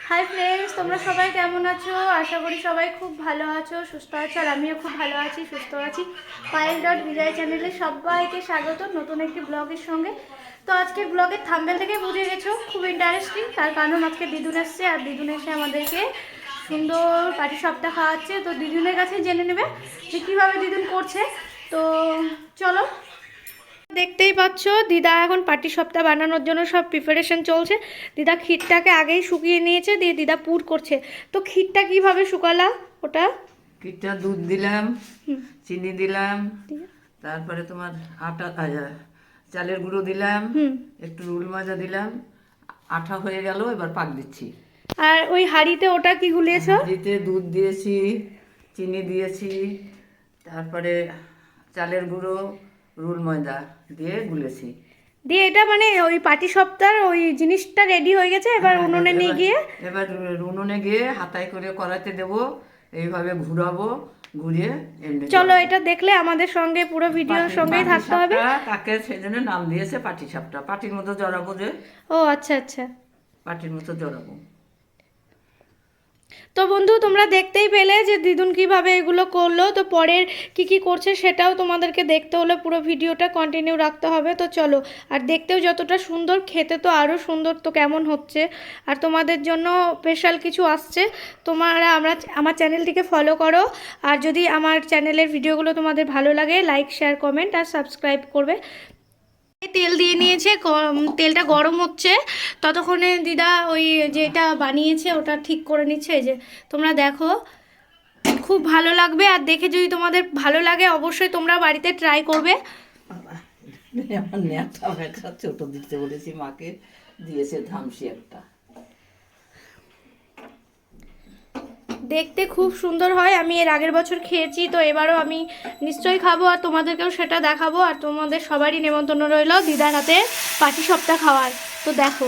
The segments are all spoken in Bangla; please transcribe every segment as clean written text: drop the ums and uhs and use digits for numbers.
হাই ফ্রেন্ডস, তোমরা সবাই কেমন আছো? আশা করি সবাই খুব ভালো আছো, সুস্থ আছো। আর আমিও খুব ভালো আছি, সুস্থ আছি। পায়েল ডট বিজয় চ্যানেলে সবাইকে স্বাগত নতুন একটি ব্লগের সঙ্গে। তো আজকের ব্লগের থাম্বনেল থেকে বুঝে গেছো খুব ইন্টারেস্টিং, তার কারণ আজকে দিদুন এসছে। আর দিদুন এসে আমাদেরকে সুন্দর পাটি সপ্তাহ খাওয়াচ্ছে। তো দিদুনের কাছে জেনে নেবে যে কীভাবে দিদুন করছে। তো চলো, দেখতেই পাচ্ছ দিদা এখন পাটি সপ্তাহ বানানোর জন্য সব প্রিপারেশন চলছে। দিদা ক্ষীরটাকে আগেই শুকিয়ে নিয়েছে, দিয়ে দিদা পুর করছে। তো ক্ষীরটা কিভাবে শুকালা? ওটা ক্ষীরটা দুধ দিলাম, চিনি দিলাম, তারপরে তোমার আটা চালের গুঁড়ো দিলাম, একটু রুল মাজা দিলাম, আঠা হয়ে গেল। এবার পাক দিচ্ছি। আর ওই হাঁড়িতে ওটা কি গুলিয়েছ? হাঁড়িতে দুধ দিয়েছি, চিনি দিয়েছি, তারপরে চালের গুঁড়ো, রুল ময়দা দিয়ে গুলেছি। দিয়ে এটা মানে ওই পাটি সপ্তাহের ওই জিনিসটা রেডি হয়ে গেছে। এবার উনুনে নিয়ে গিয়ে এবার উনুনে গিয়ে হাতায় করে কড়াইতে দেবো, এইভাবে ঘুরাবো, ঘুরিয়ে এমনি। চলো, এটা দেখলে আমাদের সঙ্গে পুরো ভিডিওর সঙ্গেই থাকতে হবে। তাকে সেই জন্য নাম দিয়েছে পাটি সাপটা। পাটির মতো জড়াবো যে। ও আচ্ছা আচ্ছা। পাটির মতো জড়াবো। তো বন্ধু, তোমরা দেখতেই পেলে যে দিদুন কিভাবে এগুলো করলো। তো পরের কি করছে সেটাও তোমাদেরকে দেখতে হলে পুরো ভিডিওটা কন্টিনিউ রাখতে হবে। তো চলো, আর দেখতেও যতটা সুন্দর, খেতে তো আরও সুন্দর। তো কেমন হচ্ছে, আর তোমাদের জন্য স্পেশাল কিছু আসছে। তোমরা আমার চ্যানেলটিকে ফলো করো। আর যদি আমার চ্যানেলের ভিডিওগুলো তোমাদের ভালো লাগে, লাইক, শেয়ার, কমেন্ট আর সাবস্ক্রাইব করবে। তেল দিয়ে নিয়েছে, তেলটা গরম হচ্ছে। ততক্ষণে দিদা ওই যেটা বানিয়েছে ওটা ঠিক করে নিচ্ছে। এই যে তোমরা দেখো, খুব ভালো লাগবে। আর দেখে যদি তোমাদের ভালো লাগে অবশ্যই তোমরা বাড়িতে ট্রাই করবে। আমার ন্যাটা ব্যাটা ছোট দিতে বলেছি, মাকে দিয়েছে ধামসি একটা। দেখতে খুব সুন্দর হয়। আমি এর আগের বছর খেয়েছি, তো এবারও আমি নিশ্চয়ই খাবো আর তোমাদেরকেও সেটা দেখাবো। আর তোমাদের সবারই নেমন্তন্ন রইল দিদার হাতে পাটি সপ্তাহ খাওয়ার। তো দেখো,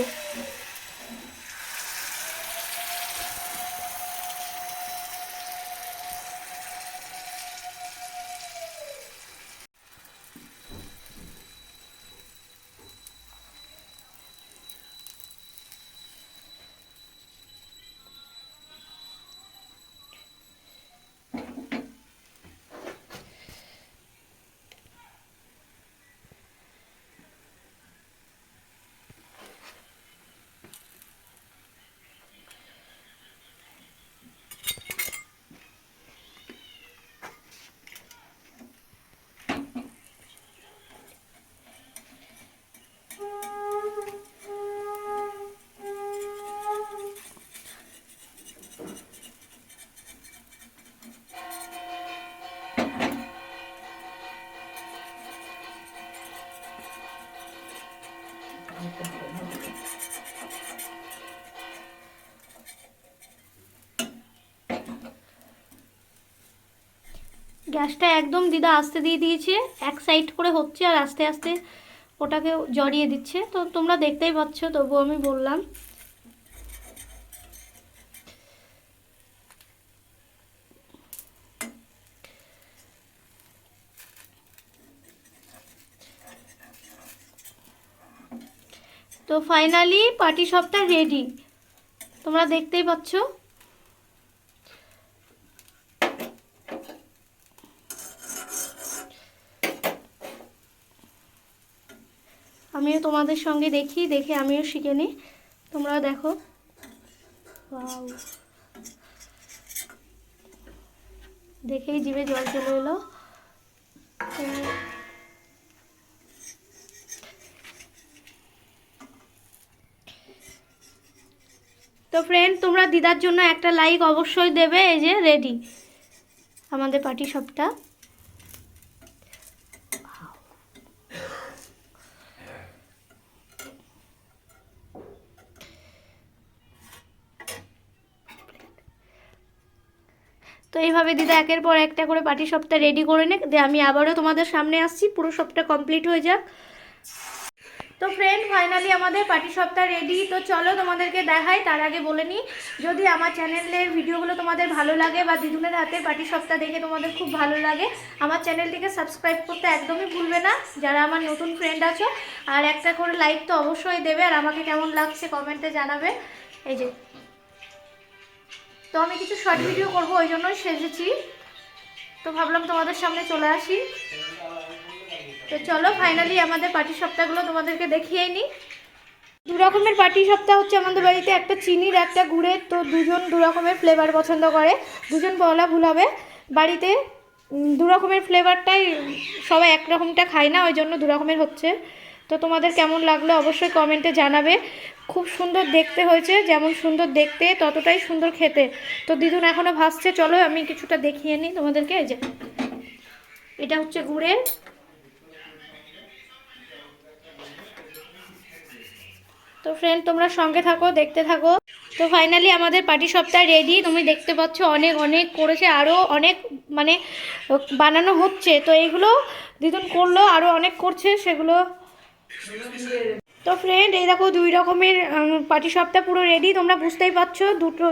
গ্যাসটা একদম দিদা আস্তে দিয়ে দিয়েছে। এক সাইড করে হচ্ছে আর আস্তে আস্তে ওটাকে জড়িয়ে দিচ্ছে। তো তোমরা দেখতেই পাচ্ছ, তবুও আমি বললাম। তো ফাইনালি পাটি সপ্তাহ রেডি, তোমরা দেখতেই পাচ্ছ। আমিও তোমাদের সঙ্গে দেখে আমিও শিখে নিই। তোমরাও দেখো। ওয়াও, দেখেই জিভে জল চলে এলো। তো ফ্রেন্ড, তোমরা দিদার জন্য একটা লাইক অবশ্যই দেবে। এই যে রেডি আমাদের পাটি সপ্তাহ। তো এইভাবে দিদা একের পর একটা করে পাটি সপ্তাহ রেডি করে নে, আমি আবারও তোমাদের সামনে আসছি পুরো সপ্তাহ কমপ্লিট হয়ে যাক। তো ফ্রেন্ড, ফাইনালি আমাদের পাটি সপ্তাহ রেডি। তো চলো তোমাদেরকে দেখাই। তার আগে বলে নিই, যদি আমার চ্যানেলের ভিডিওগুলো তোমাদের ভালো লাগে বা দিদুনের হাতে পাটি সপ্তাহ দেখে তোমাদের খুব ভালো লাগে, আমার চ্যানেলটিকে সাবস্ক্রাইব করতে একদমই ভুলবে না যারা আমার নতুন ফ্রেন্ড আছো। আর একটা করে লাইক তো অবশ্যই দেবে। আর আমাকে কেমন লাগছে কমেন্টে জানাবে। এই যে তো আমি কিছু শর্ট ভিডিও করব, ওই জন্যই সেজেছি। তো ভাবলাম তোমাদের সামনে চলে আসি। তো চলো ফাইনালি আমাদের পাটি সপ্তাহগুলো তোমাদেরকে দেখিয়ে নিই। দু রকমের পাটি সপ্তাহ হচ্ছে আমাদের বাড়িতে, একটা চিনির একটা গুড়ের। তো দুজন দু রকমের ফ্লেভার পছন্দ করে, দুজন বলা ভুল হবে। বাড়িতে দু রকমের ফ্লেভারটাই, সবাই এক রকমটা খায় না, ওই জন্য দু রকমের হচ্ছে। তো তোমাদের কেমন লাগলো অবশ্যই কমেন্টে জানাবে। খুব সুন্দর দেখতে হয়েছে, যেমন সুন্দর দেখতে ততটাই সুন্দর খেতে। তো দিদুন এখনও ভাসছে, চলো আমি কিছুটা দেখিয়ে নিই তোমাদেরকে। এই যে এটা হচ্ছে গুড়ের। তো ফ্রেন্ড তোমরা সঙ্গে থাকো, দেখতে থাকো। তো ফাইনালি আমাদের পাটি সপ্তাহ রেডি, তুমি দেখতে পাচ্ছ অনেক অনেক করেছে, আরও অনেক মানে বানানো হচ্ছে। তো এইগুলো দিদুন করলো, আরও অনেক করছে সেগুলো। তো ফ্রেন্ড এই দেখো দুই রকমের পাটি সপ্তাহ পুরো রেডি, তোমরা বুঝতেই পারছো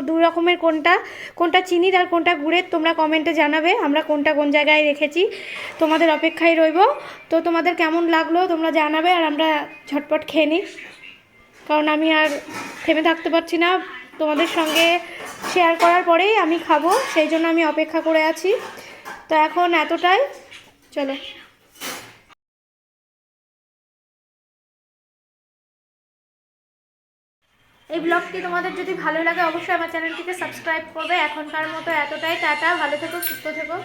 দুই রকমের কোনটা কোনটা চিনির আর কোনটা গুড়ের। তোমরা কমেন্টে জানাবে আমরা কোনটা কোন জায়গায় রেখেছি, তোমাদের অপেক্ষায় রইব। তো তোমাদের কেমন লাগলো তোমরা জানাবে, আর আমরা ঝটপট খেয়ে নিই, কারণ আমি আর থেমে থাকতে পারছি না। তোমাদের সঙ্গে শেয়ার করার পরেই আমি খাবো, সেই জন্য আমি অপেক্ষা করে আছি। তো এখন এতটাই, চলো। এই ব্লগটি তোমাদের যদি ভালো লাগে অবশ্যই আমার চ্যানেলটিকে সাবস্ক্রাইব করবে। এখনকার মতো এতটাই, টাটা, ভালো থেকো, সুস্থ থেকো।